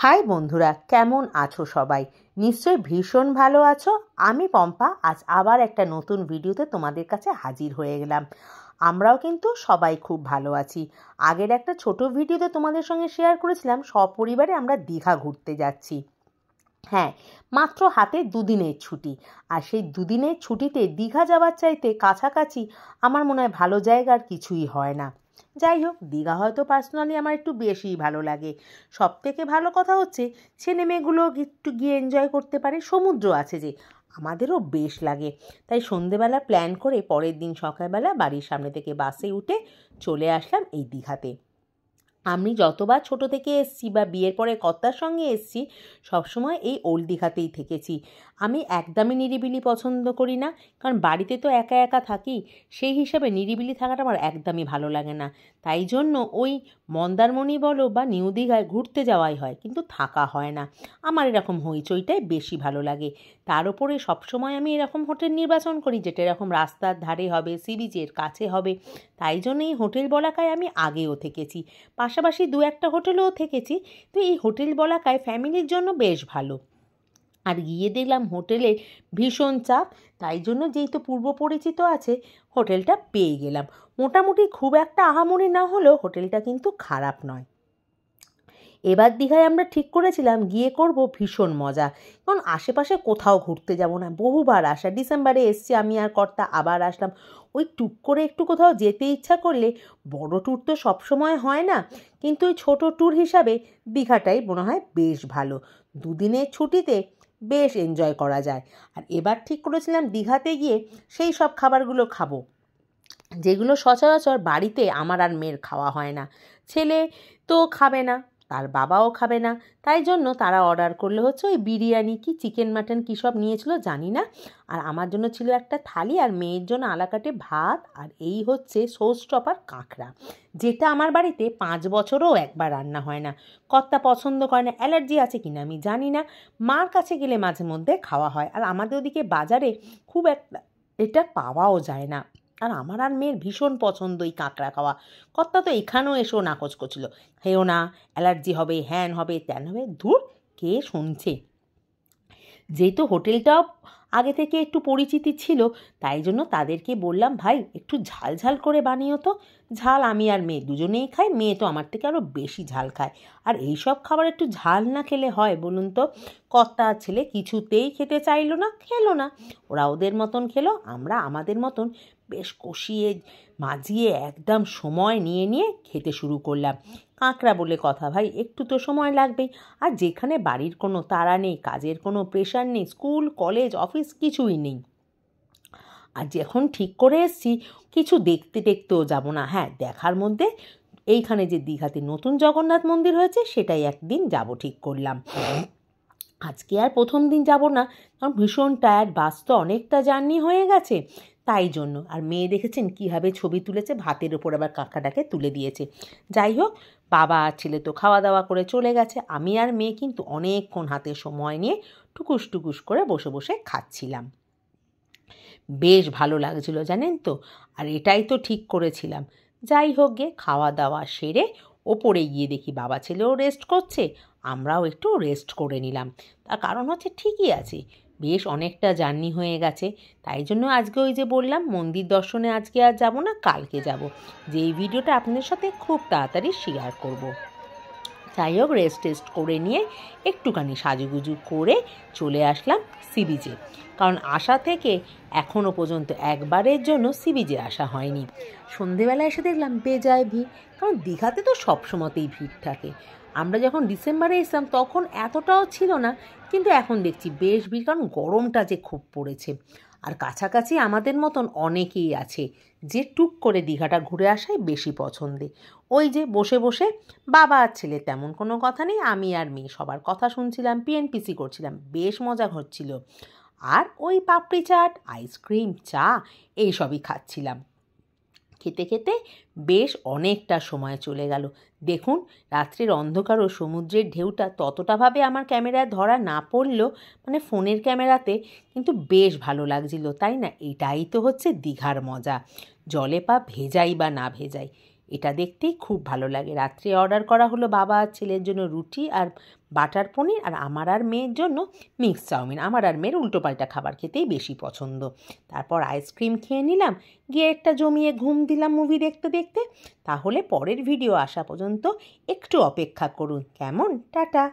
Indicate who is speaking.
Speaker 1: High বন্ধুরা, কেমন আছো সবাই? নিশ্চয়ই ভীষণ ভালো আছো। আমি পম্পা আজ আবার একটা নতুন ভিডিওতে তোমাদের কাছে হাজির হয়ে গেলাম। আমরাও কিন্তু সবাই খুব ভালো আছি। আগের একটা ছোট ভিডিওতে তোমাদের সঙ্গে শেয়ার করেছিলাম সপরিবারে আমরা দীঘা ঘুরতে যাচ্ছি। হ্যাঁ, মাত্র হাতে দুদিনের ছুটি। আর সেই দুদিনের ছুটিতে দীঘা যাওয়ার চাইতে কাছাকাছি আমার মনে হয় ভালো জায়গা আর কিছুই হয় না। যাই হোক, দীঘা হয়তো পার্সোনালি আমার একটু বেশিই ভালো লাগে। সব থেকে ভালো কথা হচ্ছে ছেলে মেয়েগুলো একটু গিয়ে এনজয় করতে পারে, সমুদ্র আছে যে, আমাদেরও বেশ লাগে। তাই সন্ধেবেলা প্ল্যান করে পরের দিন সকালবেলা বাড়ির সামনে থেকে বাসে উঠে চলে আসলাম এই দীঘাতে। আমি যতবার ছোট থেকে এসছি বা বিয়ের পরে কর্তার সঙ্গে এসছি, সবসময় এই ওল্ড দীঘাতেই থেকেছি। আমি একদমই নিরিবিলি পছন্দ করি না, কারণ বাড়িতে তো একা একা থাকি, সেই হিসাবে নিরিবিলি থাকাটা আমার একদমই ভালো লাগে না। তাই জন্য ওই মন্দারমণি বলো বা নিউ দীঘায় ঘুরতে যাওয়াই হয়, কিন্তু থাকা হয় না। আমার এরকম হইচইটাই বেশি ভালো লাগে। তার উপরে সবসময় আমি এরকম হোটেল নির্বাচন করি যেটা এরকম রাস্তার ধারে হবে, সি বিচের কাছে হবে। তাই জন্য এই হোটেল বলাকায় আমি আগেও থেকেছি, পাশাপাশি দু একটা হোটেলেও থেকেছি। তো এই হোটেল বলাকায় ফ্যামিলির জন্য বেশ ভালো। আর গিয়ে দেখলাম হোটেলে ভীষণ চাপ, তাই জন্য যেহেতু পূর্ব পরিচিত আছে হোটেলটা পেয়ে গেলাম। মোটামুটি খুব একটা আহামরি না হলেও হোটেলটা কিন্তু খারাপ নয়। এবার দীঘায় আমরা ঠিক করেছিলাম গিয়ে করব ভীষণ মজা, কারণ আশেপাশে কোথাও ঘুরতে যাব না, বহুবার আসা। ডিসেম্বরে এসছি আমি আর কর্তা, আবার আসলাম। ওই টুক করে একটু কোথাও যেতে ইচ্ছা করলে, বড় ট্যুর তো সবসময় হয় না, কিন্তু ওই ছোটো ট্যুর হিসাবে দীঘাটাই মনে হয় বেশ ভালো। দুদিনের ছুটিতে বেশ এনজয় করা যায়। আর এবার ঠিক করেছিলাম দীঘাতে গিয়ে সেই সব খাবারগুলো খাবো যেগুলো সচরাচর বাড়িতে আমার আর মেয়ের খাওয়া হয় না। ছেলে তো খাবে না, তার বাবাও খাবে না, তাই জন্য তারা অর্ডার করলে হচ্ছে ওই বিরিয়ানি কি চিকেন মাটন কী সব নিয়েছিল জানি না। আর আমার জন্য ছিল একটা থালি, আর মেয়ের জন্য আলাকাটে ভাত, আর এই হচ্ছে শোস্টপার কাঁকড়া, যেটা আমার বাড়িতে 5 বছরও একবার রান্না হয় না। কর্তা পছন্দ করে না, অ্যালার্জি আছে কিনা আমি জানি না। মার কাছে গেলে মাঝে মধ্যে খাওয়া হয়, আর আমাদের ওদিকে বাজারে খুব একটা এটা পাওয়াও যায় না। আর আমার আর মেয়ের ভীষণ পছন্দ এই কাঁকড়া খাওয়া। কর্তা তো এখানেও এসেও নাকচ করছিল, খেও না, অ্যালার্জি হবে, হ্যান হবে, ত্যান হবে। ধুর, কে শুনছে। যেহেতু হোটেলটাও আগে থেকে একটু পরিচিতি ছিল, তাই জন্য তাদেরকে বললাম, ভাই একটু ঝাল ঝাল করে বানিও তো। ঝাল আমি আর মেয়ে দুজনেই খাই, মেয়ে তো আমার থেকে আরও বেশি ঝাল খায়। আর এই সব খাবার একটু ঝাল না খেলে হয় বলুন তো? কর্তা ছেলে কিছুতেই খেতে চাইলো না, খেলো না। ওরা ওদের মতন খেলো, আমরা আমাদের মতন বেশ কষিয়ে মাজিয়ে একদম সময় নিয়ে নিয়ে খেতে শুরু করলাম। কাঁকড়া বলে কথা ভাই, একটু তো সময় লাগবেই। আর যেখানে বাড়ির কোনো তাড়া নেই, কাজের কোনো প্রেশার নেই, স্কুল কলেজ অফিস কিছুই নেই, আর যখন ঠিক করে এসছি কিছু দেখতে দেখতেও যাব না। হ্যাঁ, দেখার মধ্যে এইখানে যে দীঘাতে নতুন জগন্নাথ মন্দির হয়েছে সেটাই একদিন যাব ঠিক করলাম। আজকে আর প্রথম দিন যাব না, কারণ ভীষণ টায়ার্ড, বাস তো অনেকটা জার্নি হয়ে গেছে, তাই জন্য। আর মেয়ে দেখেছেন কীভাবে ছবি তুলেছে, ভাতের ওপর আবার কাঁকড়াটাকে তুলে দিয়েছে। যাই হোক, বাবা আর ছেলে তো খাওয়া দাওয়া করে চলে গেছে, আমি আর মেয়ে কিন্তু অনেকক্ষণ হাতে সময় নিয়ে টুকুস টুকুস করে বসে বসে খাচ্ছিলাম। বেশ ভালো লাগছিল জানেন তো। আর এটাই তো ঠিক করেছিলাম। যাই হোক গে, খাওয়া দাওয়া সেরে ওপরে গিয়ে দেখি বাবা ছেলেও রেস্ট করছে, আমরাও একটু রেস্ট করে নিলাম। তার কারণ হচ্ছে ঠিকই আছে, বেশ অনেকটা জার্নি হয়ে গেছে। তাই জন্য আজকে ওই যে বললাম মন্দির দর্শনে আজকে আর যাব না, কালকে যাব, যে এই ভিডিওটা আপনাদের সাথে খুব তাড়াতাড়ি শেয়ার করব। যাই হোক, রেস্ট করে নিয়ে একটুখানি সাজুগুজু করে চলে আসলাম সি বিচে, কারণ আসা থেকে এখনও পর্যন্ত একবারের জন্য সি বিচে আসা হয়নি। সন্ধেবেলা এসে দেখলাম বেজায় ভিড়, কারণ দীঘাতে তো সবসময়তেই ভিড় থাকে। আমরা যখন ডিসেম্বরে এসলাম তখন এতটাও ছিল না, কিন্তু এখন দেখছি বেশ ভিড়, কারণ গরমটা যে খুব পড়েছে। আর কাছাকাছি আমাদের মতন অনেকেই আছে যে টুক করে দীঘাটা ঘুরে আসাই বেশি পছন্দে। ওই যে বসে বসে বাবা আর ছেলে, তেমন কোনো কথা নেই, আমি আর মেয়ে সবার কথা শুনছিলাম, পিএনপিসি করছিলাম, বেশ মজা হচ্ছিল। আর ওই পাপড়ি চাট, আইসক্রিম, চা এইসবই খাচ্ছিলাম। খেতে খেতে বেশ অনেকটা সময় চলে গেল। দেখুন, রাত্রির অন্ধকার ও সমুদ্রের ঢেউটা ততটাভাবে আমার ক্যামেরায় ধরা না পড়লেও, মানে ফোনের ক্যামেরাতে, কিন্তু বেশ ভালো লাগছিল, তাই না? এটাই তো হচ্ছে দীঘার মজা, জলে পা ভেজাই বা না ভেজাই। এটা দেখতেই খুব ভালো লাগে। রাত্রে অর্ডার করা হলো বাবা আর ছেলের জন্য রুটি আর বাটার পনির, আর আমার আর মেয়ের জন্য মিক্স চাউমিন। আমার আর মেয়ের উল্টোপাল্টা খাবার খেতেই বেশি পছন্দ। তারপর আইসক্রিম খেয়ে নিলাম, গিয়ে একটা জমিয়ে ঘুম দিলাম মুভি দেখতে দেখতে। তাহলে পরের ভিডিও আসা পর্যন্ত একটু অপেক্ষা করুন, কেমন? টাটা।